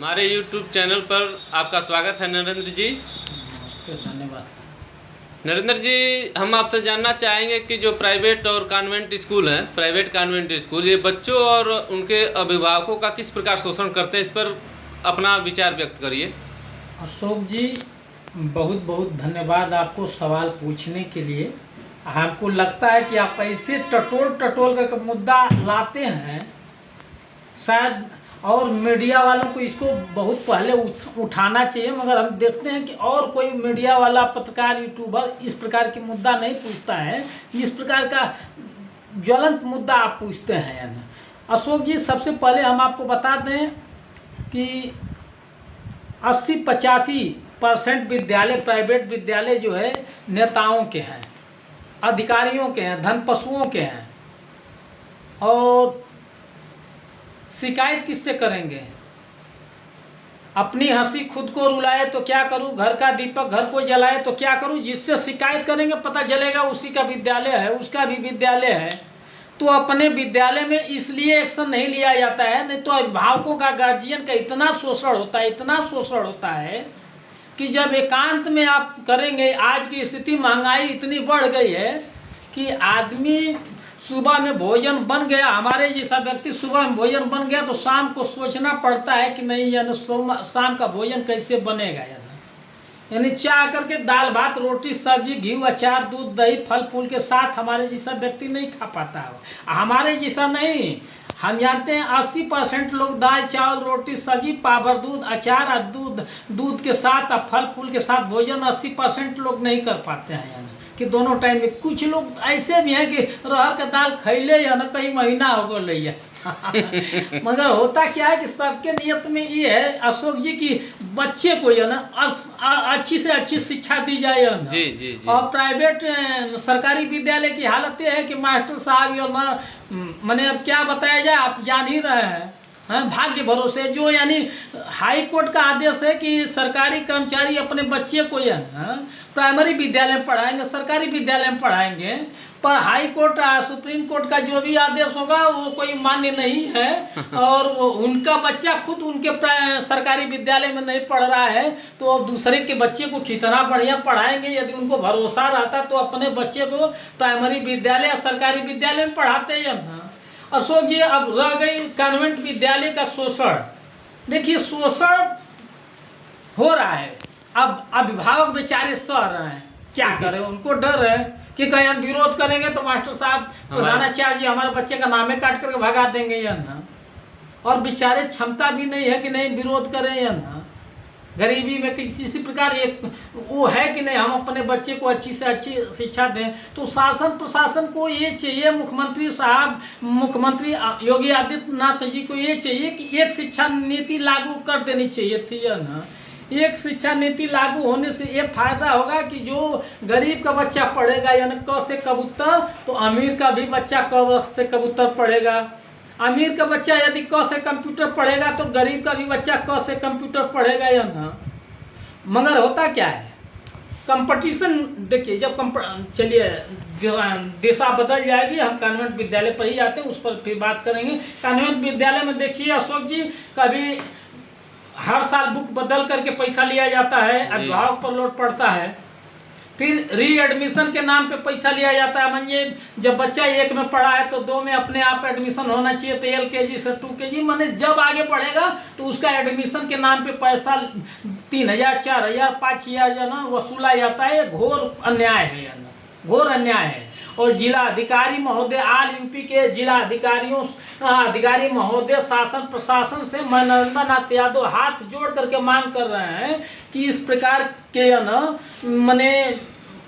हमारे YouTube channel पर आपका स्वागत है नरेंद्र जी। नमस्ते, धन्यवाद। नरेंद्र जी, हम आपसे जानना चाहेंगे कि जो प्राइवेट और कॉन्वेंट स्कूल हैं, प्राइवेट कॉन्वेंट स्कूल, ये बच्चों और उनके अभिभावकों का किस प्रकार शोषण करते हैं, इस पर अपना विचार व्यक्त करिए। अशोक जी, बहुत बहुत धन्यवाद आपको सवाल पूछने के लिए। हमको लगता है कि आप ऐसे टटोल टटोल कर मुद्दा लाते हैं शायद, और मीडिया वालों को इसको बहुत पहले उठाना चाहिए, मगर हम देखते हैं कि और कोई मीडिया वाला, पत्रकार, यूट्यूबर इस प्रकार के मुद्दा नहीं पूछता है। इस प्रकार का ज्वलंत मुद्दा आप पूछते हैं ना अशोक जी। सबसे पहले हम आपको बता दें कि 80-85% विद्यालय, प्राइवेट विद्यालय जो है नेताओं के हैं, अधिकारियों के हैं, धनपशुओं के हैं। और शिकायत किससे करेंगे? अपनी हंसी खुद को रुलाए तो क्या करूं, घर का दीपक घर को जलाए तो क्या करूं। जिससे शिकायत करेंगे पता चलेगा उसी का विद्यालय है, उसका भी विद्यालय है। तो अपने विद्यालय में इसलिए एक्शन नहीं लिया जाता है, नहीं तो अभिभावकों का, गार्जियन का इतना शोषण होता है, इतना शोषण होता है कि जब एकांत में आप करेंगे। आज की स्थिति, महंगाई इतनी बढ़ गई है कि आदमी सुबह में भोजन बन गया, हमारे जैसा व्यक्ति सुबह में भोजन बन गया तो शाम को सोचना पड़ता है कि नहीं यानी शाम का भोजन कैसे बनेगा। यानी चाह करके दाल भात रोटी सब्जी घी अचार दूध दही फल फूल के साथ हमारे जैसा व्यक्ति नहीं खा पाता है। हमारे जैसा नहीं, हम जानते हैं 80% लोग दाल चावल रोटी सब्जी पाभर दूध अचार और दूध के साथ और फल फूल के साथ भोजन 80% लोग नहीं कर पाते हैं। यानी कि दोनों टाइम में कुछ लोग ऐसे भी हैं कि रहर का दाल खैले या ना कई महीना हो गई मगर होता क्या है कि सबके नियत में ये है अशोक जी की बच्चे को या ना अच्छी से अच्छी शिक्षा दी जाए ना। जी जी जी। और प्राइवेट सरकारी विद्यालय की हालत ये है कि मास्टर साहब या ना, मैंने अब क्या बताया जाए, आप जान ही रहे हैं। हाँ, भाग्य भरोसे जो यानी हाई कोर्ट का आदेश है कि सरकारी कर्मचारी अपने बच्चे को या प्राइमरी विद्यालय में पढ़ाएंगे, सरकारी विद्यालय में पढ़ाएंगे। पर हाई कोर्ट, सुप्रीम कोर्ट का जो भी आदेश होगा वो कोई मान्य नहीं है और उनका बच्चा खुद उनके सरकारी विद्यालय में नहीं पढ़ रहा है तो दूसरे के बच्चे को कितना बढ़िया पढ़ाएंगे। यदि उनको भरोसा रहता तो अपने बच्चे को प्राइमरी विद्यालय या सरकारी विद्यालय में पढ़ाते हैं ना। अशोक जी, अब रह गई कॉन्वेंट विद्यालय का शोषण। देखिए, शोषण हो रहा है, अब अभिभावक बेचारे सह रहे हैं, क्या करें। उनको डर है कि कहीं हम विरोध करेंगे तो मास्टर साहब, प्रधानाचार्य जी हमारे बच्चे का नामे काट करके भगा देंगे या ना। और बेचारे क्षमता भी नहीं है कि नहीं विरोध करें या ना। गरीबी में किसी प्रकार एक वो है कि नहीं हम अपने बच्चे को अच्छी से अच्छी शिक्षा दें। तो शासन प्रशासन को ये चाहिए, मुख्यमंत्री साहब, मुख्यमंत्री योगी आदित्यनाथ जी को ये चाहिए कि एक शिक्षा नीति लागू कर देनी चाहिए थी या ना। एक शिक्षा नीति लागू होने से ये फायदा होगा कि जो गरीब का बच्चा पढ़ेगा यानी क से कबूतर, तो अमीर का भी बच्चा क से कबूतर पढ़ेगा। अमीर का बच्चा यदि क से कंप्यूटर पढ़ेगा तो गरीब का भी बच्चा क से कंप्यूटर पढ़ेगा या ना। मगर होता क्या है, कंपटीशन। देखिए, जब चलिए दिशा बदल जाएगी, हम कॉन्वेंट विद्यालय पर ही आते हैं, उस पर फिर बात करेंगे। कॉन्वेंट विद्यालय में देखिए अशोक जी, कभी हर साल बुक बदल करके पैसा लिया जाता है, अभिभावक पर लोड पड़ता है। फिर री एडमिशन के नाम पे पैसा लिया जाता है। मानिए जब बच्चा 1 में पढ़ा है तो 2 में अपने आप एडमिशन होना चाहिए, तो LKG से 2KG, माने जब आगे पढ़ेगा तो उसका एडमिशन के नाम पे पैसा 3000 4000 5000 जो ना वसूला जाता है। घोर अन्याय है या ना, घोर अन्याय है। और जिला अधिकारी महोदय, ऑल यूपी के जिला अधिकारी महोदय, शासन प्रशासन से मैं नरेंद्र नाथ यादव हाथ जोड़ करके मांग कर रहे हैं कि इस प्रकार के ना मने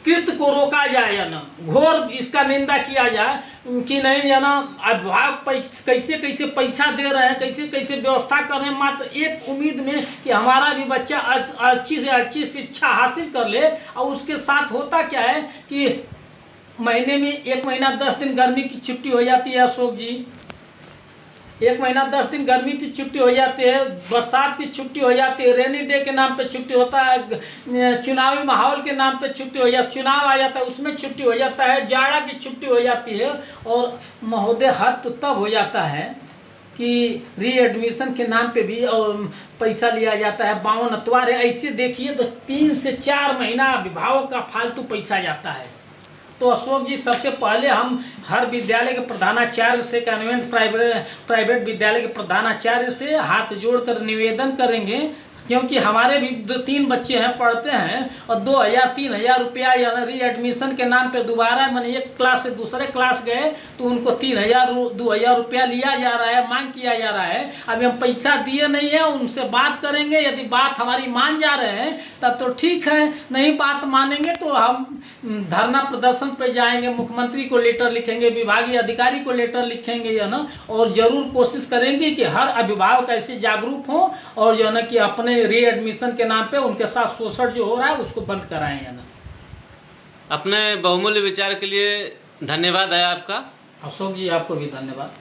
कृत्य को रोका जाए या ना, घोर इसका निंदा किया जाए कि नहीं या ना। अभिभावक कैसे कैसे पैसा दे रहे हैं, कैसे कैसे व्यवस्था कर रहे हैं, मात्र एक उम्मीद में कि हमारा भी बच्चा अच्छी से अच्छी शिक्षा हासिल कर ले। और उसके साथ होता क्या है कि महीने में 1 महीना 10 दिन गर्मी की छुट्टी हो जाती है अशोक जी। 1 महीना 10 दिन गर्मी की छुट्टी हो जाती है, बरसात की छुट्टी हो जाती है, रेनी डे के नाम पे छुट्टी होता है, चुनावी माहौल के नाम पे छुट्टी हो जाती, चुनाव आ जाता है उसमें छुट्टी हो जाता है, जाड़ा की छुट्टी हो जाती है। और महोदय हद तो तब हो जाता है कि रीएडमिशन के नाम पे भी पैसा लिया जाता है, 52 अतवार है। ऐसे देखिए तो 3 से 4 महीना अभिभावक का फालतू पैसा जाता है। तो अशोक जी, सबसे पहले हम हर विद्यालय के प्रधानाचार्य से, कॉन्वेंट प्राइवेट विद्यालय के प्रधानाचार्य से हाथ जोड़कर निवेदन करेंगे, क्योंकि हमारे भी 2-3 बच्चे हैं, पढ़ते हैं, और 2,000-3,000 रुपया रीएडमिशन के नाम पे दोबारा मैंने एक क्लास से दूसरे क्लास गए तो उनको 3,000-2,000 रुपया लिया जा रहा है, मांग किया जा रहा है। अभी हम पैसा दिए नहीं है, उनसे बात करेंगे, यदि बात हमारी मान जा रहे हैं तब तो ठीक है, नहीं बात मानेंगे तो हम धरना प्रदर्शन पे जाएंगे, मुख्यमंत्री को लेटर लिखेंगे, विभागीय अधिकारी को लेटर लिखेंगे, जो है ना, और ज़रूर कोशिश करेंगे कि हर अभिभावक ऐसे जागरूक हों और जो है ना कि अपने रीएडमिशन के नाम पे उनके साथ शोषण जो हो रहा है उसको बंद कराएं, है ना। अपने बहुमूल्य विचार के लिए धन्यवाद है आपका। अशोक जी, आपको भी धन्यवाद।